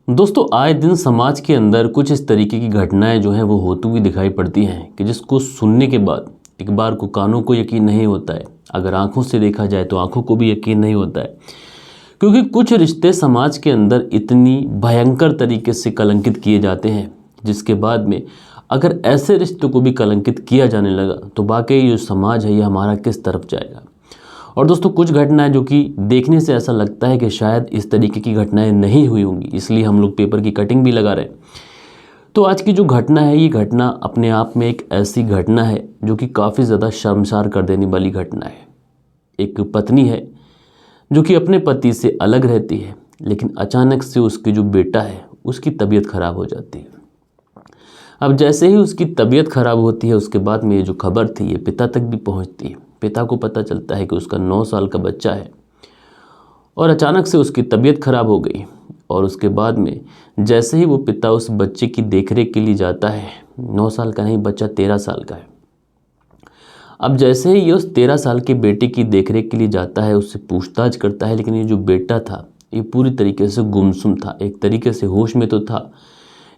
दोस्तों आए दिन समाज के अंदर कुछ इस तरीके की घटनाएं जो हैं वो होती हुई दिखाई पड़ती हैं कि जिसको सुनने के बाद एक बार को कानों को यकीन नहीं होता है, अगर आंखों से देखा जाए तो आंखों को भी यकीन नहीं होता है। क्योंकि कुछ रिश्ते समाज के अंदर इतनी भयंकर तरीके से कलंकित किए जाते हैं जिसके बाद में अगर ऐसे रिश्तों को भी कलंकित किया जाने लगा तो वाकई जो समाज है ये हमारा किस तरफ जाएगा। और दोस्तों कुछ घटनाएं जो कि देखने से ऐसा लगता है कि शायद इस तरीके की घटनाएं नहीं हुई होंगी, इसलिए हम लोग पेपर की कटिंग भी लगा रहे हैं। तो आज की जो घटना है ये घटना अपने आप में एक ऐसी घटना है जो कि काफ़ी ज़्यादा शर्मसार कर देने वाली घटना है। एक पत्नी है जो कि अपने पति से अलग रहती है, लेकिन अचानक से उसकी जो बेटा है उसकी तबीयत खराब हो जाती है। अब जैसे ही उसकी तबीयत खराब होती है उसके बाद में ये जो खबर थी ये पिता तक भी पहुंचती है। पिता को पता चलता है कि उसका 9 साल का बच्चा है और अचानक से उसकी तबीयत खराब हो गई। और उसके बाद में जैसे ही वो पिता उस बच्चे की देखरेख के लिए जाता है, 9 साल का नहीं बच्चा 13 साल का है। अब जैसे ही ये उस 13 साल के बेटे की देखरेख के लिए जाता है, उससे पूछताछ करता है, लेकिन ये जो बेटा था ये पूरी तरीके से गुमसुम था। एक तरीके से होश में तो था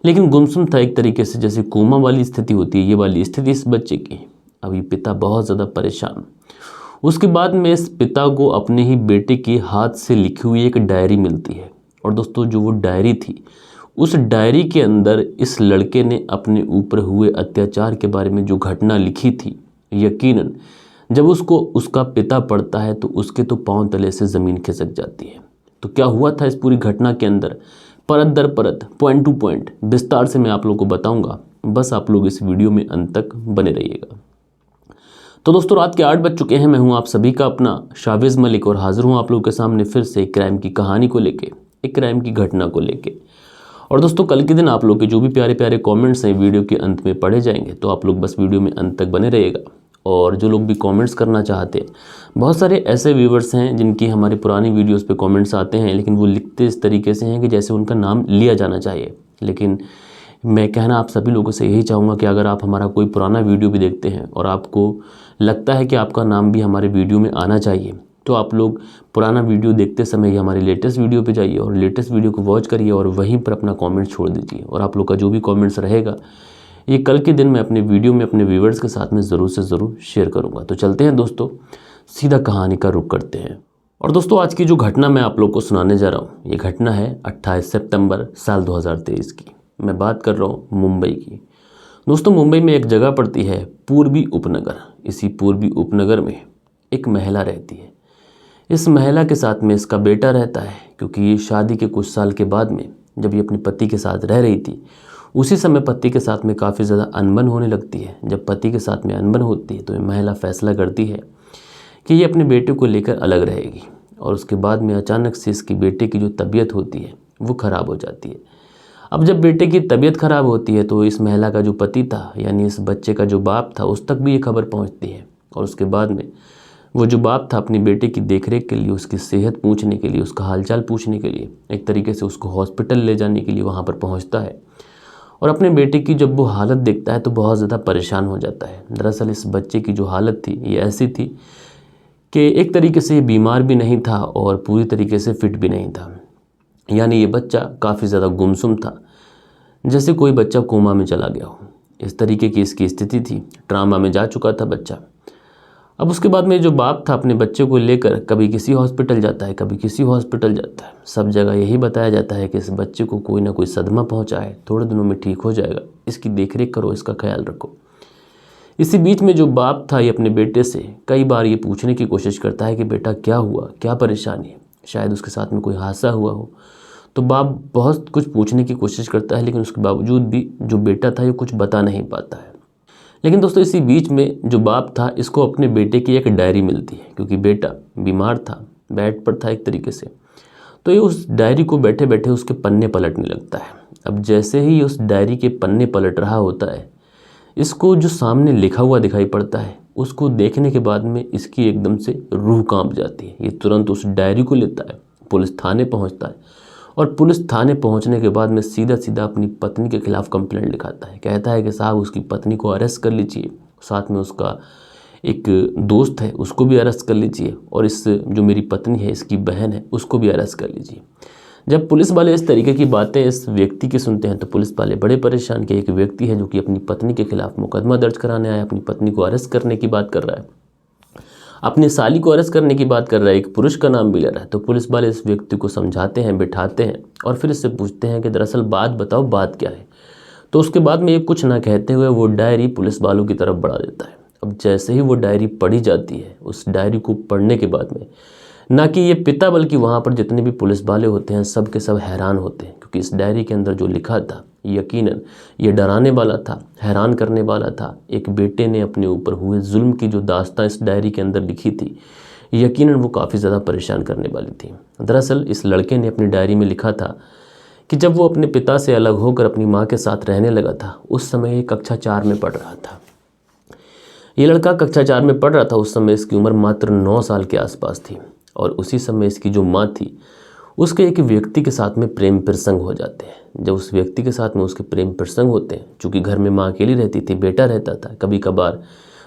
लेकिन गुमसुम था, एक तरीके से जैसे कोमा वाली स्थिति होती है ये वाली स्थिति इस बच्चे की। अब ये पिता बहुत ज़्यादा परेशान। उसके बाद में इस पिता को अपने ही बेटे के हाथ से लिखी हुई एक डायरी मिलती है। और दोस्तों जो वो डायरी थी उस डायरी के अंदर इस लड़के ने अपने ऊपर हुए अत्याचार के बारे में जो घटना लिखी थी, यकीनन जब उसको उसका पिता पढ़ता है तो उसके तो पांव तले से ज़मीन खिसक जाती है। तो क्या हुआ था इस पूरी घटना के अंदर, परत दर परत, पॉइंट टू पॉइंट विस्तार से मैं आप लोगों को बताऊंगा। बस आप लोग इस वीडियो में अंत तक बने रहिएगा। तो दोस्तों रात के 8 बज चुके हैं। मैं हूं आप सभी का अपना शाविज़ मलिक और हाजिर हूं आप लोगों के सामने फिर से एक क्राइम की कहानी को लेके, एक क्राइम की घटना को लेके। और दोस्तों कल के दिन आप लोग के जो भी प्यारे प्यारे कमेंट्स हैं वीडियो के अंत में पढ़े जाएंगे, तो आप लोग बस वीडियो में अंत तक बने रहिएगा। और जो लोग भी कमेंट्स करना चाहते हैं, बहुत सारे ऐसे व्यूवर्स हैं जिनकी हमारी पुरानी वीडियोस पे कमेंट्स आते हैं, लेकिन वो लिखते इस तरीके से हैं कि जैसे उनका नाम लिया जाना चाहिए। लेकिन मैं कहना आप सभी लोगों से यही चाहूँगा कि अगर आप हमारा कोई पुराना वीडियो भी देखते हैं और आपको लगता है कि आपका नाम भी हमारे वीडियो में आना चाहिए, तो आप लोग पुराना वीडियो देखते समय ही हमारे लेटेस्ट वीडियो पे जाइए और लेटेस्ट वीडियो को वॉच करिए और वहीं पर अपना कमेंट छोड़ दीजिए। और आप लोग का जो भी कमेंट्स रहेगा ये कल के दिन मैं अपने वीडियो में अपने व्यूवर्स के साथ में ज़रूर से ज़रूर शेयर करूँगा। तो चलते हैं दोस्तों, सीधा कहानी का रुख करते हैं। और दोस्तों आज की जो घटना मैं आप लोग को सुनाने जा रहा हूँ ये घटना है 28 सितंबर साल 2023 की। मैं बात कर रहा हूँ मुंबई की। दोस्तों मुंबई में एक जगह पड़ती है पूर्वी उपनगर। इसी पूर्वी उपनगर में एक महिला रहती है। इस महिला के साथ में इसका बेटा रहता है, क्योंकि ये शादी के कुछ साल के बाद में जब ये अपने पति के साथ रह रही थी उसी समय पति के साथ में काफ़ी ज़्यादा अनबन होने लगती है। जब पति के साथ में अनबन होती है तो ये महिला फैसला करती है कि ये अपने बेटे को लेकर अलग रहेगी। और उसके बाद में अचानक से इसकी बेटे की जो तबीयत होती है वो ख़राब हो जाती है। अब जब बेटे की तबीयत ख़राब होती है तो इस महिला का जो पति था, यानी इस बच्चे का जो बाप था, उस तक भी ये खबर पहुंचती है। और उसके बाद में वो जो बाप था अपने बेटे की देखरेख के लिए, उसकी सेहत पूछने के लिए, उसका हालचाल पूछने के लिए, एक तरीके से उसको हॉस्पिटल ले जाने के लिए वहाँ पर पहुँचता है। और अपने बेटे की जब वो हालत देखता है तो बहुत ज़्यादा परेशान हो जाता है। दरअसल इस बच्चे की जो हालत थी ये ऐसी थी कि एक तरीके से ये बीमार भी नहीं था और पूरी तरीके से फिट भी नहीं था। यानी ये बच्चा काफ़ी ज़्यादा गुमसुम था, जैसे कोई बच्चा कोमा में चला गया हो, इस तरीके की इसकी स्थिति थी। ट्रामा में जा चुका था बच्चा। अब उसके बाद में जो बाप था अपने बच्चे को लेकर कभी किसी हॉस्पिटल जाता है, कभी किसी हॉस्पिटल जाता है। सब जगह यही बताया जाता है कि इस बच्चे को कोई ना कोई सदमा पहुंचा है, थोड़े दिनों में ठीक हो जाएगा, इसकी देखरेख करो, इसका ख्याल रखो। इसी बीच में जो बाप था ये अपने बेटे से कई बार ये पूछने की कोशिश करता है कि बेटा क्या हुआ, क्या परेशानी है, शायद उसके साथ में कोई हादसा हुआ हो। तो बाप बहुत कुछ पूछने की कोशिश करता है, लेकिन उसके बावजूद भी जो बेटा था ये कुछ बता नहीं पाता है। लेकिन दोस्तों इसी बीच में जो बाप था इसको अपने बेटे की एक डायरी मिलती है, क्योंकि बेटा बीमार था, बेड पर था एक तरीके से। तो ये उस डायरी को बैठे बैठे उसके पन्ने पलटने लगता है। अब जैसे ही उस डायरी के पन्ने पलट रहा होता है, इसको जो सामने लिखा हुआ दिखाई पड़ता है उसको देखने के बाद में इसकी एकदम से रूह कांप जाती है। ये तुरंत उस डायरी को लेता है, पुलिस थाने पहुंचता है और पुलिस थाने पहुंचने के बाद में सीधा सीधा अपनी पत्नी के खिलाफ कंप्लेंट लिखाता है। कहता है कि साहब उसकी पत्नी को अरेस्ट कर लीजिए, साथ में उसका एक दोस्त है उसको भी अरेस्ट कर लीजिए, और इस जो मेरी पत्नी है इसकी बहन है उसको भी अरेस्ट कर लीजिए। जब पुलिस वाले इस तरीके की बातें इस व्यक्ति की सुनते हैं तो पुलिस वाले बड़े परेशान कि एक व्यक्ति है जो कि अपनी पत्नी के खिलाफ मुकदमा दर्ज कराने आया, अपनी पत्नी को अरेस्ट करने की बात कर रहा है, अपनी साली को अरेस्ट करने की बात कर रहा है, एक पुरुष का नाम भी ले रहा है। तो पुलिस वाले इस व्यक्ति को समझाते हैं, बिठाते हैं और फिर इससे पूछते हैं कि दरअसल बात बताओ, बात क्या है। तो उसके बाद में ये कुछ ना कहते हुए वो डायरी पुलिस वालों की तरफ बढ़ा देता है। अब जैसे ही वो डायरी पढ़ी जाती है, उस डायरी को पढ़ने के बाद में ना कि ये पिता बल्कि वहाँ पर जितने भी पुलिस वाले होते हैं सब के सब हैरान होते हैं, क्योंकि इस डायरी के अंदर जो लिखा था यकीनन ये डराने वाला था, हैरान करने वाला था। एक बेटे ने अपने ऊपर हुए जुल्म की जो दास्तां इस डायरी के अंदर लिखी थी, यकीनन वो काफ़ी ज़्यादा परेशान करने वाली थी। दरअसल इस लड़के ने अपनी डायरी में लिखा था कि जब वो अपने पिता से अलग होकर अपनी माँ के साथ रहने लगा था, उस समय ये कक्षा 4 में पढ़ रहा था। ये लड़का कक्षा 4 में पढ़ रहा था। उस समय इसकी उम्र मात्र 9 साल के आसपास थी और उसी समय इसकी जो माँ थी उसके एक व्यक्ति के साथ में प्रेम प्रसंग हो जाते हैं। जब उस व्यक्ति के साथ में उसके प्रेम प्रसंग होते हैं, चूँकि घर में माँ अकेली रहती थी, बेटा रहता था, कभी कभार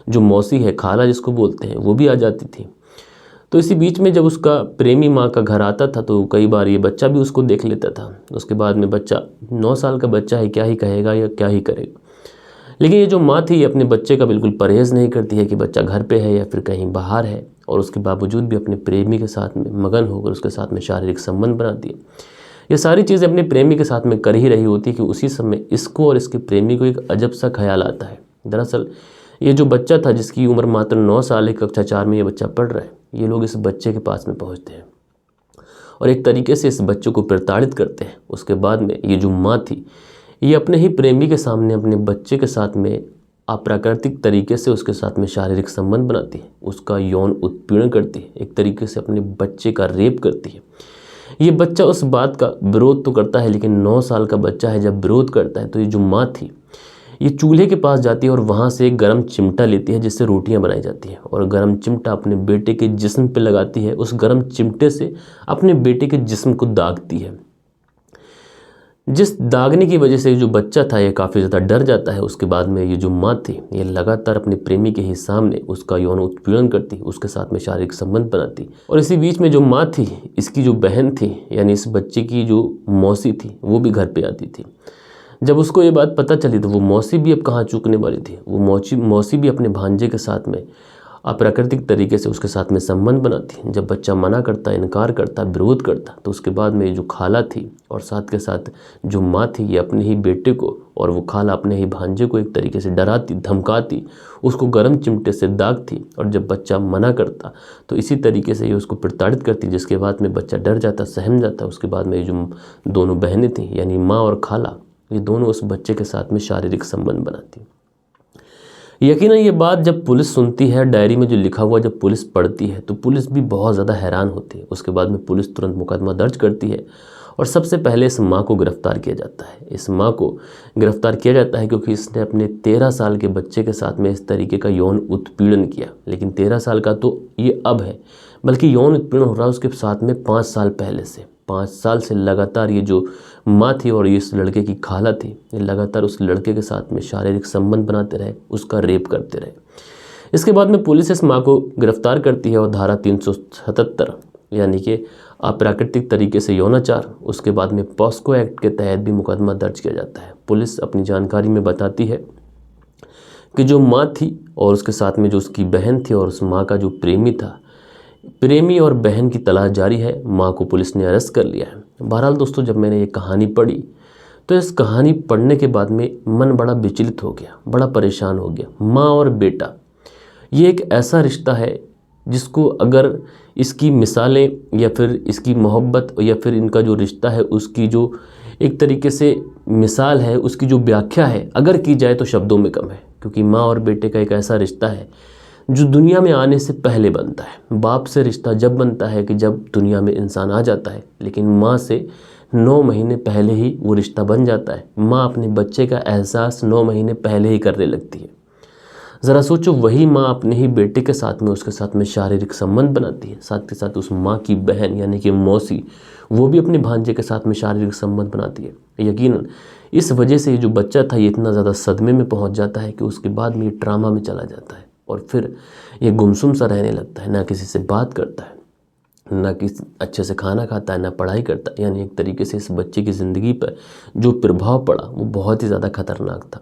जो मौसी है, खाला जिसको बोलते हैं, वो भी आ जाती थी। तो इसी बीच में जब उसका प्रेमी माँ का घर आता था तो कई बार ये बच्चा भी उसको देख लेता था। उसके बाद में बच्चा 9 साल का बच्चा है, क्या ही कहेगा या क्या ही करेगा। लेकिन ये जो माँ थी ये अपने बच्चे का बिल्कुल परहेज़ नहीं करती है कि बच्चा घर पे है या फिर कहीं बाहर है, और उसके बावजूद भी अपने प्रेमी के साथ में मगन होकर उसके साथ में शारीरिक संबंध बनाती है। ये सारी चीज़ें अपने प्रेमी के साथ में कर ही रही होती कि उसी समय इसको और इसके प्रेमी को एक अजब सा ख्याल आता है। दरअसल ये जो बच्चा था जिसकी उम्र मात्र 9 साल है, कक्षा 4 में ये बच्चा पढ़ रहा है, ये लोग इस बच्चे के पास में पहुँचते हैं और एक तरीके से इस बच्चे को प्रताड़ित करते हैं। उसके बाद में ये जो माँ थी ये अपने ही प्रेमी के सामने अपने बच्चे के साथ में अप्राकृतिक तरीके से उसके साथ में शारीरिक संबंध बनाती है, उसका यौन उत्पीड़न करती है, एक तरीके से अपने बच्चे का रेप करती है। ये बच्चा उस बात का विरोध तो करता है, लेकिन 9 साल का बच्चा है, जब विरोध करता है तो ये जो माँ थी ये चूल्हे के पास जाती है और वहाँ से एक गर्म चिमटा लेती है जिससे रोटियां बनाई जाती हैं, और गर्म चिमटा अपने बेटे के जिस्म पे लगाती है। उस गर्म चिमटे से अपने बेटे के जिस्म को दागती है, जिस दागने की वजह से जो बच्चा था ये काफ़ी ज़्यादा डर जाता है। उसके बाद में ये जो माँ थी ये लगातार अपने प्रेमी के ही सामने उसका यौन उत्पीड़न करती, उसके साथ में शारीरिक संबंध बनाती। और इसी बीच में जो माँ थी, इसकी जो बहन थी, यानी इस बच्चे की जो मौसी थी, वो भी घर पे आती थी। जब उसको ये बात पता चली तो वो मौसी भी अब कहाँ चूकने वाली थी। वो मौसी भी अपने भांजे के साथ में अप्राकृतिक तरीके से उसके साथ में संबंध बनाती। जब बच्चा मना करता, इनकार करता, विरोध करता, तो उसके बाद में जो खाला थी और साथ के साथ जो माँ थी ये अपने ही बेटे को और वो खाला अपने ही भांजे को एक तरीके से डराती, धमकाती, उसको गर्म चिमटे से दागती, और जब बच्चा मना करता तो इसी तरीके से ये उसको प्रताड़ित करती, जिसके बाद में बच्चा डर जाता, सहम जाता। उसके बाद में ये जो दोनों बहनें थीं यानी माँ और खाला, ये दोनों उस बच्चे के साथ में शारीरिक संबंध बनाती। यकीनन ये बात जब पुलिस सुनती है, डायरी में जो लिखा हुआ जब पुलिस पढ़ती है तो पुलिस भी बहुत ज़्यादा हैरान होती है। उसके बाद में पुलिस तुरंत मुकदमा दर्ज करती है और सबसे पहले इस माँ को गिरफ्तार किया जाता है। इस माँ को गिरफ्तार किया जाता है क्योंकि इसने अपने 13 साल के बच्चे के साथ में इस तरीके का यौन उत्पीड़न किया। लेकिन 13 साल का तो ये अब है, बल्कि यौन उत्पीड़न हो रहा है उसके साथ में 5 साल पहले से। 5 साल से लगातार ये जो माँ थी और इस लड़के की खाला थी, ये लगातार उस लड़के के साथ में शारीरिक संबंध बनाते रहे, उसका रेप करते रहे। इसके बाद में पुलिस इस माँ को गिरफ्तार करती है और धारा 377 यानी कि अप्राकृतिक तरीके से यौनाचार, उसके बाद में पॉस्को एक्ट के तहत भी मुकदमा दर्ज किया जाता है। पुलिस अपनी जानकारी में बताती है कि जो माँ थी और उसके साथ में जो उसकी बहन थी और उस माँ का जो प्रेमी था, प्रेमी और बहन की तलाश जारी है। माँ को पुलिस ने अरेस्ट कर लिया है। बहरहाल दोस्तों, जब मैंने ये कहानी पढ़ी तो इस कहानी पढ़ने के बाद में मन बड़ा विचलित हो गया, बड़ा परेशान हो गया। माँ और बेटा ये एक ऐसा रिश्ता है जिसको अगर इसकी मिसालें या फिर इसकी मोहब्बत या फिर इनका जो रिश्ता है उसकी जो एक तरीके से मिसाल है, उसकी जो व्याख्या है अगर की जाए तो शब्दों में कम है। क्योंकि माँ और बेटे का एक ऐसा रिश्ता है जो दुनिया में आने से पहले बनता है। बाप से रिश्ता जब बनता है कि जब दुनिया में इंसान आ जाता है, लेकिन माँ से 9 महीने पहले ही वो रिश्ता बन जाता है। माँ अपने बच्चे का एहसास 9 महीने पहले ही करने लगती है। ज़रा सोचो, वही माँ अपने ही बेटे के साथ में उसके साथ में शारीरिक संबंध बनाती है। साथ के साथ उस माँ की बहन यानी कि मौसी, वो भी अपने भांजे के साथ में शारीरिक संबंध बनाती है। यकीनन इस वजह से ये जो बच्चा था ये इतना ज़्यादा सदमे में पहुँच जाता है कि उसके बाद में ये ट्रामा में चला जाता है और फिर ये गुमसुम सा रहने लगता है, ना किसी से बात करता है, ना कि अच्छे से खाना खाता है, ना पढ़ाई करता है। यानी एक तरीके से इस बच्चे की ज़िंदगी पर जो प्रभाव पड़ा वो बहुत ही ज़्यादा खतरनाक था।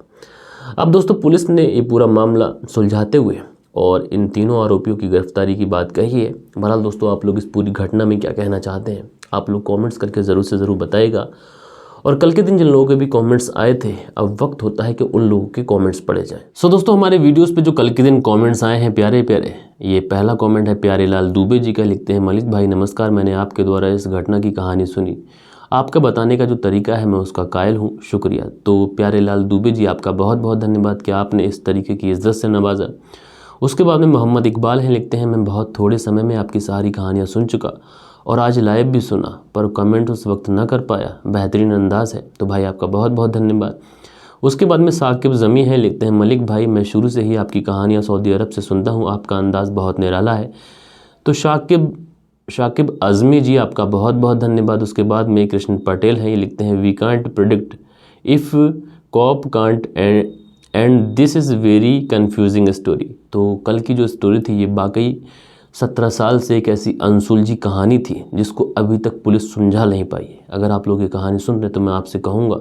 अब दोस्तों पुलिस ने ये पूरा मामला सुलझाते हुए और इन तीनों आरोपियों की गिरफ्तारी की बात कही है। बहरहाल दोस्तों, आप लोग इस पूरी घटना में क्या कहना चाहते हैं, आप लोग कमेंट्स करके ज़रूर से ज़रूर बताइएगा। और कल के दिन जिन लोगों के भी कमेंट्स आए थे, अब वक्त होता है कि उन लोगों के कमेंट्स पढ़े जाएं। सो दोस्तों, हमारे वीडियोस पे जो कल के दिन कमेंट्स आए हैं प्यारे प्यारे, ये पहला कमेंट है प्यारे लाल दुबे जी का। लिखते हैं, मलिक भाई नमस्कार, मैंने आपके द्वारा इस घटना की कहानी सुनी, आपका बताने का जो तरीका है मैं उसका कायल हूँ, शुक्रिया। तो प्यारे लाल दुबे जी, आपका बहुत बहुत धन्यवाद कि आपने इस तरीके की इज्जत से नवाजा। उसके बाद में मोहम्मद इकबाल हैं। लिखते हैं, मैं बहुत थोड़े समय में आपकी सारी कहानियाँ सुन चुका और आज लाइव भी सुना, पर कमेंट उस वक्त ना कर पाया, बेहतरीन अंदाज है। तो भाई आपका बहुत बहुत धन्यवाद। उसके बाद में साकिब ज़मी है। लिखते हैं, मलिक भाई मैं शुरू से ही आपकी कहानियाँ सऊदी अरब से सुनता हूँ, आपका अंदाज़ बहुत निराला है। तो शाकिब अज़मी जी, आपका बहुत बहुत धन्यवाद। उसके बाद में कृष्ण पटेल हैं। ये लिखते हैं, we can't predict if cop can't and this is very confusing story. तो कल की जो स्टोरी थी ये वाकई 17 साल से एक ऐसी अनसुलझी कहानी थी जिसको अभी तक पुलिस सुलझा नहीं पाई है। अगर आप लोग ये कहानी सुन रहे तो मैं आपसे कहूँगा,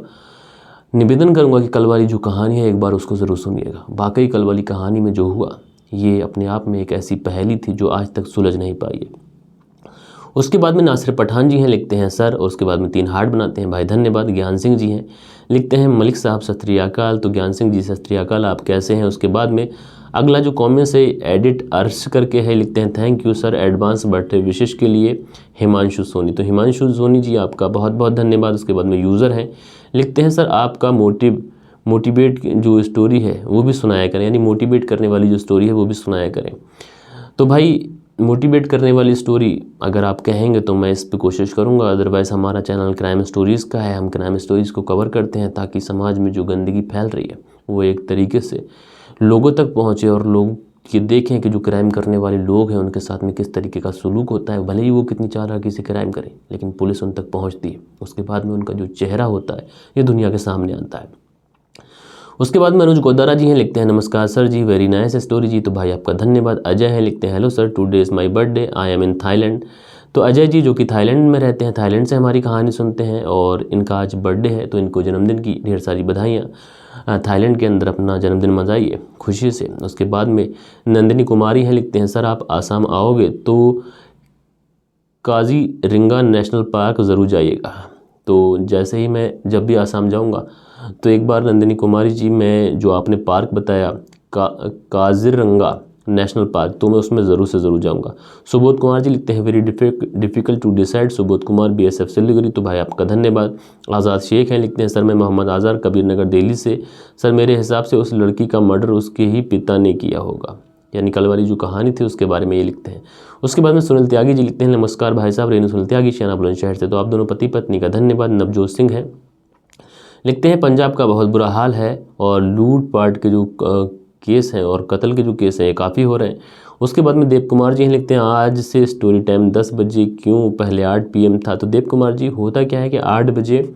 निवेदन करूँगा कि कल वाली जो कहानी है एक बार उसको ज़रूर सुनिएगा। वाकई कल वाली कहानी में जो हुआ ये अपने आप में एक ऐसी पहेली थी जो आज तक सुलझ नहीं पाई है। उसके बाद में नासिर पठान जी हैं। लिखते हैं, सर, और उसके बाद में 3 हार्ट बनाते हैं, भाई धन्यवाद। ज्ञान सिंह जी हैं। लिखते हैं, मलिक साहब सत श्री अकाल। तो ज्ञान सिंह जी सत श्री अकाल, आप कैसे हैं। उसके बाद में अगला जो कॉमेंट्स है एडिट अर्श करके है। लिखते हैं, thank you sir advance birthday wishes के लिए, हिमांशु सोनी। तो हिमांशु सोनी जी, आपका बहुत बहुत धन्यवाद। उसके बाद में यूज़र हैं। लिखते हैं, सर आपका मोटिवेट जो स्टोरी है वो भी सुनाया करें, यानी मोटिवेट करने वाली जो स्टोरी है वो भी सुनाया करें। तो भाई मोटिवेट करने वाली स्टोरी अगर आप कहेंगे तो मैं इस पे कोशिश करूँगा। अदरवाइज़ हमारा चैनल क्राइम स्टोरीज़ का है, हम क्राइम स्टोरीज़ को कवर करते हैं ताकि समाज में जो गंदगी फैल रही है वो एक तरीके से लोगों तक पहुँचे और लोग ये देखें कि जो क्राइम करने वाले लोग हैं उनके साथ में किस तरीके का सलूक होता है। भले ही वो कितनी चालाकी से क्राइम करें, लेकिन पुलिस उन तक पहुँचती है। उसके बाद में उनका जो चेहरा होता है ये दुनिया के सामने आता है। उसके बाद में अनुज गोदारा जी हैं। लिखते हैं, नमस्कार सर जी, वेरी नाइस स्टोरी जी। तो भाई आपका धन्यवाद। अजय हैं। लिखते हैं, hello sir, today is my birthday, I am in Thailand. तो अजय जी जो कि थाईलैंड में रहते हैं, थाईलैंड से हमारी कहानी सुनते हैं और इनका आज बर्थडे है, तो इनको जन्मदिन की ढेर सारी बधाइयाँ। थाईलैंड के अंदर अपना जन्मदिन मनाइए खुशी से। उसके बाद में नंदिनी कुमारी हैं। लिखते हैं, सर आप आसाम आओगे तो काजीरंगा नेशनल पार्क ज़रूर जाइएगा। तो जैसे ही मैं जब भी आसाम जाऊंगा तो एक बार नंदिनी कुमारी जी, मैं जो आपने पार्क बताया काजीरंगा नेशनल पार्क, तो मैं उसमें ज़रूर से ज़रूर जाऊंगा। सुबोध कुमार जी लिखते हैं, very difficult to decide. Subodh Kumar BSF Siliguri. तो भाई आपका धन्यवाद। आज़ाद शेख हैं। लिखते हैं, सर मैं मोहम्मद आज़ार, कबीर नगर दिल्ली से। सर मेरे हिसाब से उस लड़की का मर्डर उसके ही पिता ने किया होगा, यानी कल वाली जो कहानी थी उसके बारे में ये लिखते हैं। उसके बाद में सुनील त्यागी जी लिखते हैं, नमस्कार भाई साहब, रेणु सुनील त्यागी, शियाना बुलंदशहर से। तो आप दोनों पति पत्नी का धन्यवाद। नवजोत सिंह हैं। लिखते हैं, पंजाब का बहुत बुरा हाल है और लूट पाट के जो केस हैं और कत्ल के जो केस हैं ये काफ़ी हो रहे हैं। उसके बाद में देव कुमार जी हैं। लिखते हैं, आज से स्टोरी टाइम 10 बजे क्यों, पहले 8 PM था। तो देव कुमार जी, होता क्या है कि 8 बजे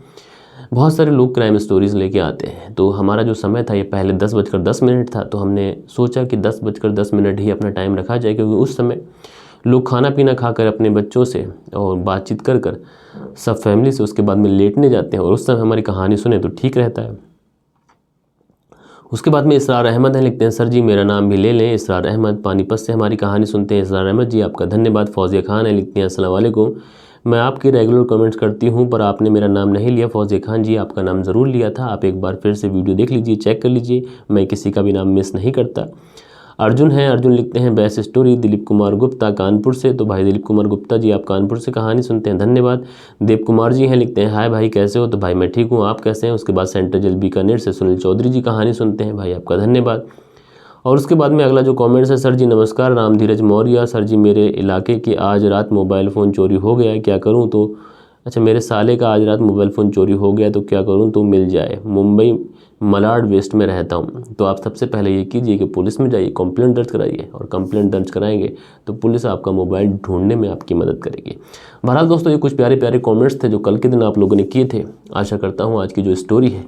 बहुत सारे लोग क्राइम स्टोरीज़ लेके आते हैं, तो हमारा जो समय था ये पहले 10:10 था। तो हमने सोचा कि 10:10 ही अपना टाइम रखा जाए, क्योंकि उस समय लोग खाना पीना खाकर अपने बच्चों से और बातचीत कर कर सब फैमिली से उसके बाद में लेटने जाते हैं और उस समय हमारी कहानी सुने तो ठीक रहता है। उसके बाद में इसरार अहमद हैं। लिखते हैं, सर जी मेरा नाम भी ले लें, इसरार अहमद, पानीपत से हमारी कहानी सुनते हैं। इसरार अहमद जी आपका धन्यवाद। फौजिया खान है। लिखते हैं, अस्सलाम वालेकुम, मैं आपकी रेगुलर कमेंट्स करती हूं पर आपने मेरा नाम नहीं लिया। फौजिया खान जी आपका नाम ज़रूर लिया था, आप एक बार फिर से वीडियो देख लीजिए, चेक कर लीजिए, मैं किसी का भी नाम मिस नहीं करता। अर्जुन हैं। अर्जुन लिखते हैं, बेस्ट स्टोरी, दिलीप कुमार गुप्ता कानपुर से। तो भाई दिलीप कुमार गुप्ता जी आप कानपुर से कहानी सुनते हैं, धन्यवाद। देव कुमार जी हैं। लिखते हैं, हाय भाई कैसे हो। तो भाई मैं ठीक हूँ, आप कैसे हैं। उसके बाद सेंट्रल जेल बीकानेर से सुनील चौधरी जी कहानी सुनते हैं, भाई आपका धन्यवाद। और उसके बाद में अगला जो कमेंट्स है, सर जी नमस्कार, राम धीरज मौर्य। सर जी मेरे इलाके के आज रात मोबाइल फ़ोन चोरी हो गया है, क्या करूं। तो अच्छा, मेरे साले का आज रात मोबाइल फ़ोन चोरी हो गया तो क्या करूं, तो मिल जाए, मुंबई मलाड वेस्ट में रहता हूं। तो आप सबसे पहले ये कीजिए कि पुलिस में जाइए, कंप्लेंट दर्ज कराइए, और कंप्लेंट दर्ज कराएंगे तो पुलिस आपका मोबाइल ढूंढने में आपकी मदद करेगी। बहरहाल दोस्तों, ये कुछ प्यारे प्यारे कॉमेंट्स थे जो कल के दिन आप लोगों ने किए थे। आशा करता हूँ आज की जो स्टोरी है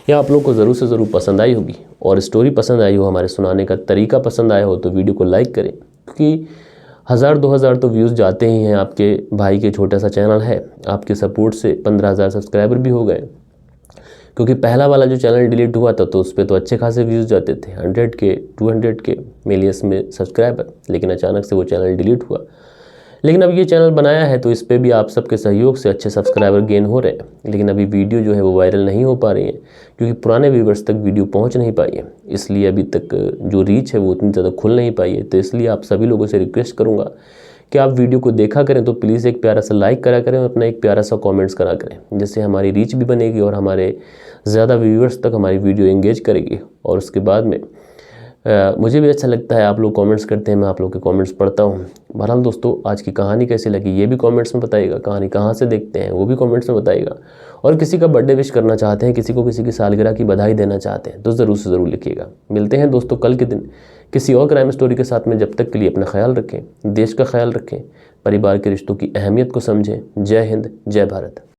ये आप लोग को ज़रूर से ज़रूर पसंद आई होगी, और स्टोरी पसंद आई हो, हमारे सुनाने का तरीका पसंद आया हो तो वीडियो को लाइक करें, क्योंकि 1000-2000 तो व्यूज़ जाते ही हैं। आपके भाई के छोटा सा चैनल है, आपके सपोर्ट से 15,000 सब्सक्राइबर भी हो गए। क्योंकि पहला वाला जो चैनल डिलीट हुआ था तो उस पर तो अच्छे खासे व्यूज़ जाते थे, 100 के 200 के मिलियंस में सब्सक्राइबर, लेकिन अचानक से वो चैनल डिलीट हुआ। लेकिन अब ये चैनल बनाया है तो इस पर भी आप सबके सहयोग से अच्छे सब्सक्राइबर गेन हो रहे हैं, लेकिन अभी वीडियो जो है वो वायरल नहीं हो पा रही है क्योंकि पुराने व्यूवर्स तक वीडियो पहुंच नहीं पाई है, इसलिए अभी तक जो रीच है वो उतनी ज़्यादा खुल नहीं पाई है। तो इसलिए आप सभी लोगों से रिक्वेस्ट करूँगा कि आप वीडियो को देखा करें तो प्लीज़ एक प्यारा सा लाइक करा करें और अपना एक प्यारा सा कमेंट्स करा करें, जिससे हमारी रीच भी बनेगी और हमारे ज़्यादा व्यूवर्स तक हमारी वीडियो एंगेज करेगी। और उसके बाद में मुझे भी अच्छा लगता है, आप लोग कमेंट्स करते हैं, मैं आप लोग के कमेंट्स पढ़ता हूँ। बहरहाल दोस्तों, आज की कहानी कैसी लगी ये भी कमेंट्स में बताइएगा, कहानी कहाँ से देखते हैं वो भी कमेंट्स में बताइएगा, और किसी का बर्थडे विश करना चाहते हैं, किसी को किसी की सालगिरह की बधाई देना चाहते हैं तो ज़रूर से ज़रूर लिखिएगा। मिलते हैं दोस्तों कल के दिन किसी और क्राइम स्टोरी के साथ में। जब तक के लिए अपना ख्याल रखें, देश का ख्याल रखें, परिवार के रिश्तों की अहमियत को समझें। जय हिंद, जय भारत।